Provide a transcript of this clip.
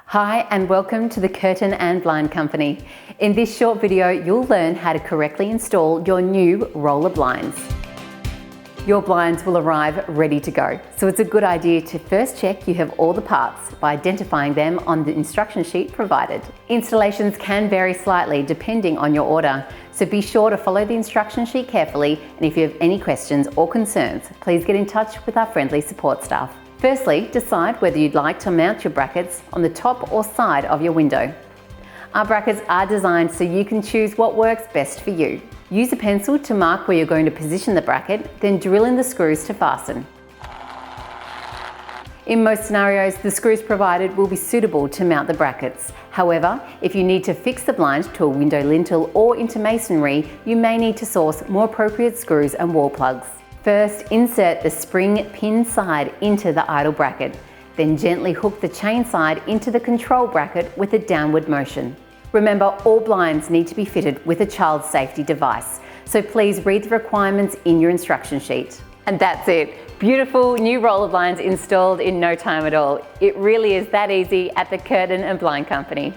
Hi and welcome to the Curtain and Blind Company. In this short video, you'll learn how to correctly install your new roller blinds. Your blinds will arrive ready to go, so it's a good idea to first check you have all the parts by identifying them on the instruction sheet provided. Installations can vary slightly depending on your order, so be sure to follow the instruction sheet carefully, and if you have any questions or concerns, please get in touch with our friendly support staff. Firstly, decide whether you'd like to mount your brackets on the top or side of your window. Our brackets are designed so you can choose what works best for you. Use a pencil to mark where you're going to position the bracket, then drill in the screws to fasten. In most scenarios, the screws provided will be suitable to mount the brackets. However, if you need to fix the blind to a window lintel or into masonry, you may need to source more appropriate screws and wall plugs. First, insert the spring pin side into the idle bracket, then gently hook the chain side into the control bracket with a downward motion. Remember, all blinds need to be fitted with a child safety device, so please read the requirements in your instruction sheet. And that's it. Beautiful new roller blinds installed in no time at all. It really is that easy at the Curtain and Blind Company.